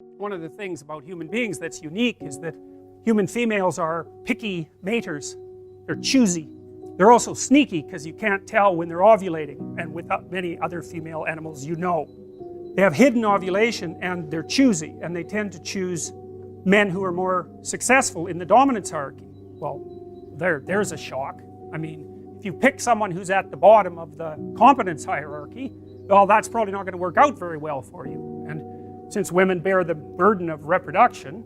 One of the things about human beings that's unique is that human females are picky maters. They're choosy. They're also sneaky because you can't tell when they're ovulating, and with many other female animals you know. They have hidden ovulation and they're choosy, and they tend to choose men who are more successful in the dominance hierarchy. Well, there's a shock. I mean, if you pick someone who's at the bottom of the competence hierarchy, well, that's probably not going to work out very well for you. And since women bear the burden of reproduction,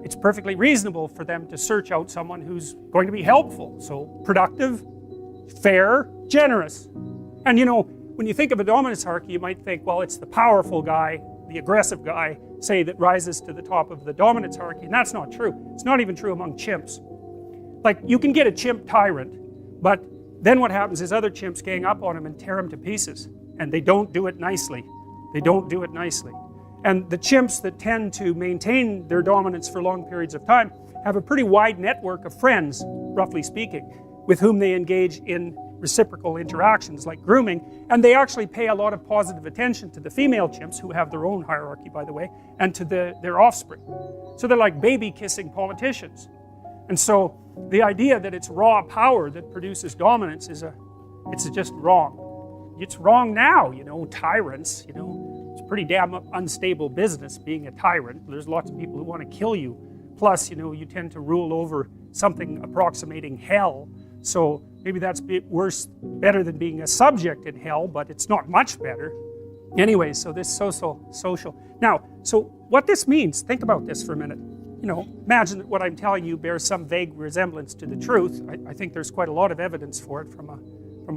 it's perfectly reasonable for them to search out someone who's going to be helpful. So, productive, fair, generous. And you know, when you think of a dominance hierarchy, you might think, well, it's the powerful guy, the aggressive guy, say, that rises to the top of the dominance hierarchy. And that's not true. It's not even true among chimps. Like, you can get a chimp tyrant, but then what happens is other chimps gang up on him and tear him to pieces. And they don't do it nicely. They don't do it nicely. And the chimps that tend to maintain their dominance for long periods of time have a pretty wide network of friends, roughly speaking, with whom they engage in reciprocal interactions like grooming, and they actually pay a lot of positive attention to the female chimps, who have their own hierarchy, by the way, and to their offspring. So they're like baby kissing politicians. And so the idea that it's raw power that produces dominance is it's just wrong. It's wrong now, you know, tyrants, you know. It's a pretty damn unstable business being a tyrant. There's lots of people who want to kill you. Plus, you know, you tend to rule over something approximating hell. So maybe that's better than being a subject in hell, but it's not much better. Anyway, so this social. Now, so what this means, think about this for a minute. You know, imagine that what I'm telling you bears some vague resemblance to the truth. I think there's quite a lot of evidence for it from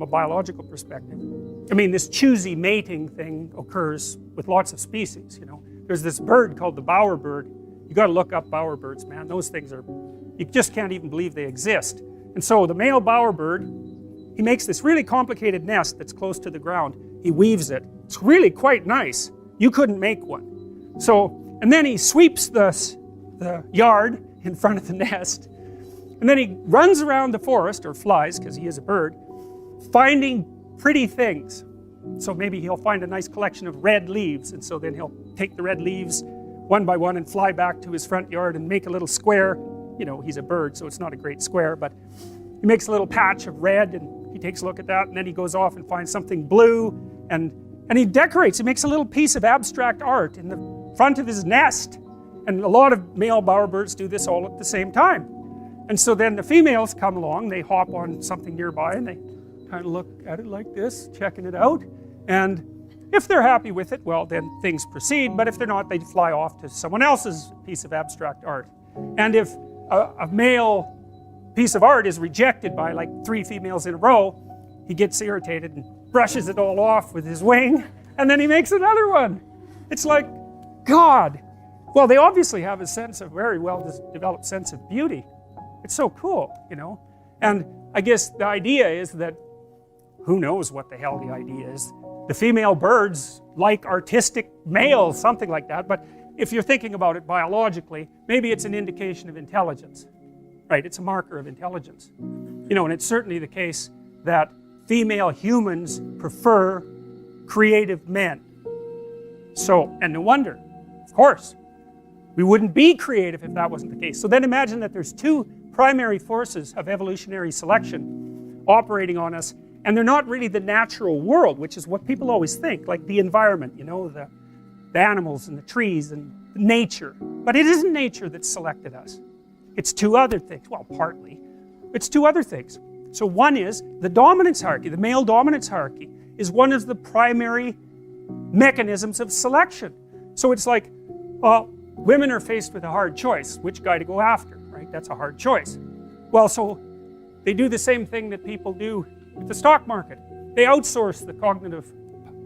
a biological perspective. I mean, this choosy mating thing occurs with lots of species, you know. There's this bird called the bowerbird. You got to look up bowerbirds, man. Those things you just can't even believe they exist. And so the male bowerbird, he makes this really complicated nest that's close to the ground. He weaves it. It's really quite nice. You couldn't make one. So, and then he sweeps the yard in front of the nest, and then he runs around the forest, or flies, because he is a bird, finding pretty things. So maybe he'll find a nice collection of red leaves, and so then he'll take the red leaves one by one and fly back to his front yard and make a little square. You know, he's a bird, so it's not a great square, but he makes a little patch of red, and he takes a look at that, and then he goes off and finds something blue, and he decorates. He makes a little piece of abstract art in the front of his nest. And a lot of male bowerbirds do this all at the same time. And so then the females come along, they hop on something nearby, and they kind of look at it like this, checking it out. And if they're happy with it, well, then things proceed. But if they're not, they fly off to someone else's piece of abstract art. And if a male piece of art is rejected by like 3 females in a row, he gets irritated and brushes it all off with his wing, and then he makes another one. It's like, God. Well, they obviously have a very well developed sense of beauty. It's so cool, you know. And I guess the idea is that, who knows what the hell the idea is. The female birds like artistic males, something like that. But if you're thinking about it biologically, maybe it's an indication of intelligence. Right, it's a marker of intelligence. You know, and it's certainly the case that female humans prefer creative men. So, and no wonder, of course. We wouldn't be creative if that wasn't the case. So then imagine that there's 2 primary forces of evolutionary selection operating on us, and they're not really the natural world, which is what people always think, like the environment, you know, the animals and the trees and nature. But it isn't nature that selected us. It's 2 other things. Well, partly. It's 2 other things. So one is the dominance hierarchy. The male dominance hierarchy is one of the primary mechanisms of selection. So it's like, well, women are faced with a hard choice, which guy to go after, right? That's a hard choice. Well, so they do the same thing that people do with the stock market. They outsource the cognitive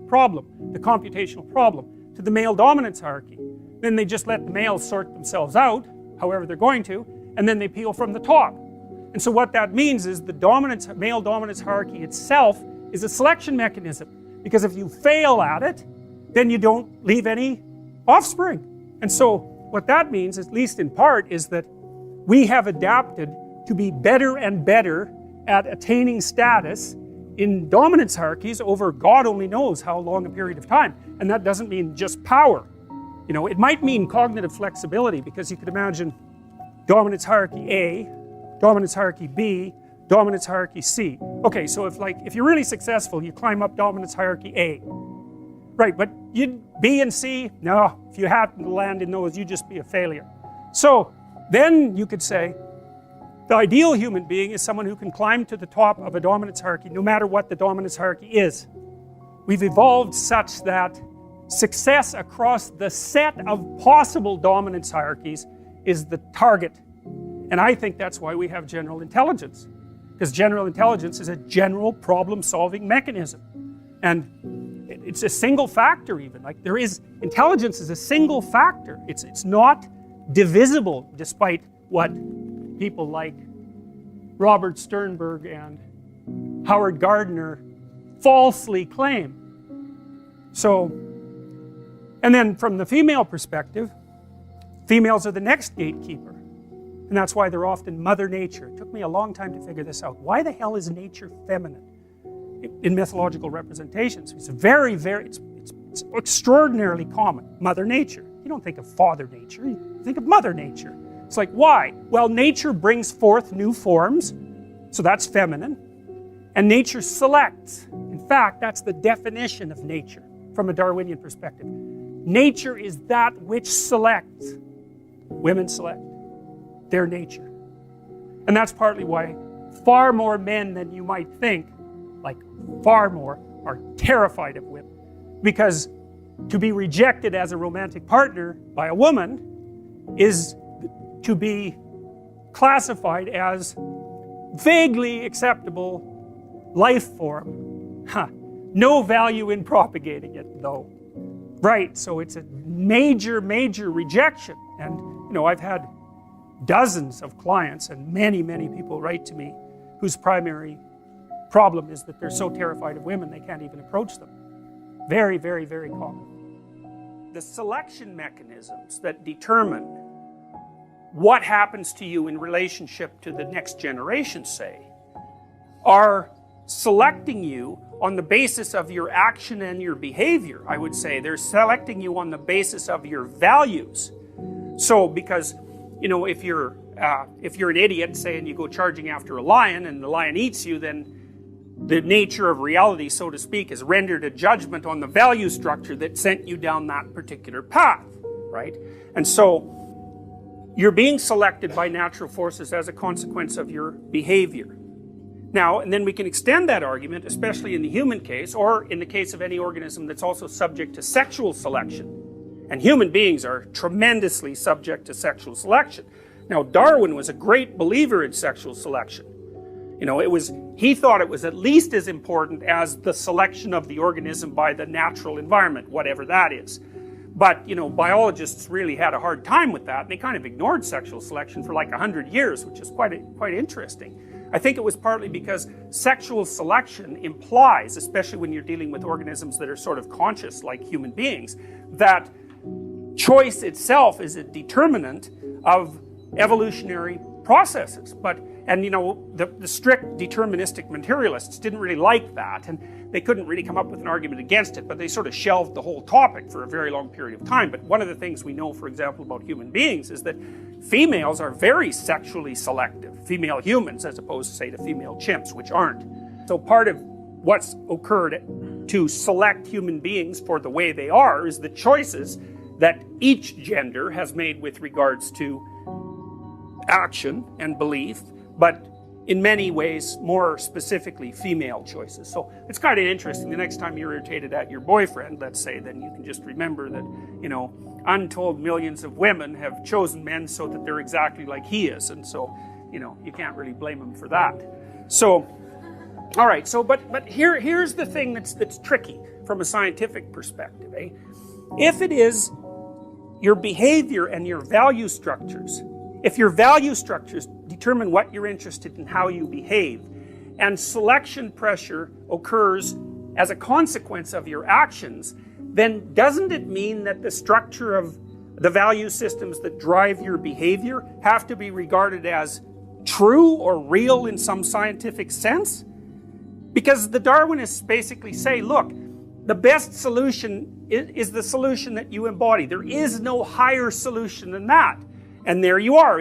problem, the computational problem, to the male dominance hierarchy. Then they just let the males sort themselves out, however they're going to, and then they peel from the top. And so what that means is the male dominance hierarchy itself is a selection mechanism, because if you fail at it, then you don't leave any offspring. And so what that means, at least in part, is that we have adapted to be better and better at attaining status in dominance hierarchies over God only knows how long a period of time. And that doesn't mean just power. You know, it might mean cognitive flexibility, because you could imagine dominance hierarchy A, dominance hierarchy B, dominance hierarchy C. Okay, so if you're really successful, you climb up dominance hierarchy A. Right, but B and C, no, if you happen to land in those, you'd just be a failure. So then you could say the ideal human being is someone who can climb to the top of a dominance hierarchy no matter what the dominance hierarchy is. We've evolved such that success across the set of possible dominance hierarchies is the target. And I think that's why we have general intelligence, because general intelligence is a general problem-solving mechanism. And it's a single factor even. Like intelligence is a single factor. It's not divisible, despite what people like Robert Sternberg and Howard Gardner falsely claim. So, and then from the female perspective, females are the next gatekeeper. And that's why they're often Mother Nature. It took me a long time to figure this out. Why the hell is nature feminine in mythological representations? It's it's extraordinarily common. Mother Nature. You don't think of Father Nature, you think of Mother Nature. It's like, why? Well, nature brings forth new forms, so that's feminine. And nature selects. In fact, that's the definition of nature from a Darwinian perspective. Nature is that which selects. Women select their nature. And that's partly why far more men than you might think, like far more, are terrified of women. Because to be rejected as a romantic partner by a woman is to be classified as vaguely acceptable life form. No value in propagating it, though. Right, so it's a major, major rejection. And, you know, I've had dozens of clients and many, many people write to me whose primary problem is that they're so terrified of women they can't even approach them. Very, very, very common. The selection mechanisms that determine what happens to you in relationship to the next generation, say, are selecting you on the basis of your action and your behavior. I would say they're selecting you on the basis of your values. So, because, you know, if you're an idiot, say, and you go charging after a lion and the lion eats you, then the nature of reality, so to speak, is rendered a judgment on the value structure that sent you down that particular path, right? And so you're being selected by natural forces as a consequence of your behavior. Now, and then we can extend that argument, especially in the human case, or in the case of any organism that's also subject to sexual selection. And human beings are tremendously subject to sexual selection. Now, Darwin was a great believer in sexual selection. You know, he thought it was at least as important as the selection of the organism by the natural environment, whatever that is. But, you know, biologists really had a hard time with that, and they kind of ignored sexual selection for like 100 years, which is quite interesting. I think it was partly because sexual selection implies, especially when you're dealing with organisms that are sort of conscious like human beings, that choice itself is a determinant of evolutionary processes. And you know, the strict deterministic materialists didn't really like that, and they couldn't really come up with an argument against it, but they sort of shelved the whole topic for a very long period of time. But one of the things we know, for example, about human beings is that females are very sexually selective. Female humans, as opposed, say, to female chimps, which aren't. So part of what's occurred to select human beings for the way they are is the choices that each gender has made with regards to action and belief, but in many ways, more specifically, female choices. So it's kind of interesting. The next time you're irritated at your boyfriend, let's say, then you can just remember that, you know, untold millions of women have chosen men so that they're exactly like he is. And so, you know, you can't really blame him for that. So, all right, so, but here's the thing that's tricky from a scientific perspective, eh? If it is your behavior and your value structures, if your value structures determine what you're interested in, how you behave, and selection pressure occurs as a consequence of your actions, then doesn't it mean that the structure of the value systems that drive your behavior have to be regarded as true or real in some scientific sense? Because the Darwinists basically say, look, the best solution is the solution that you embody. There is no higher solution than that. And there you are.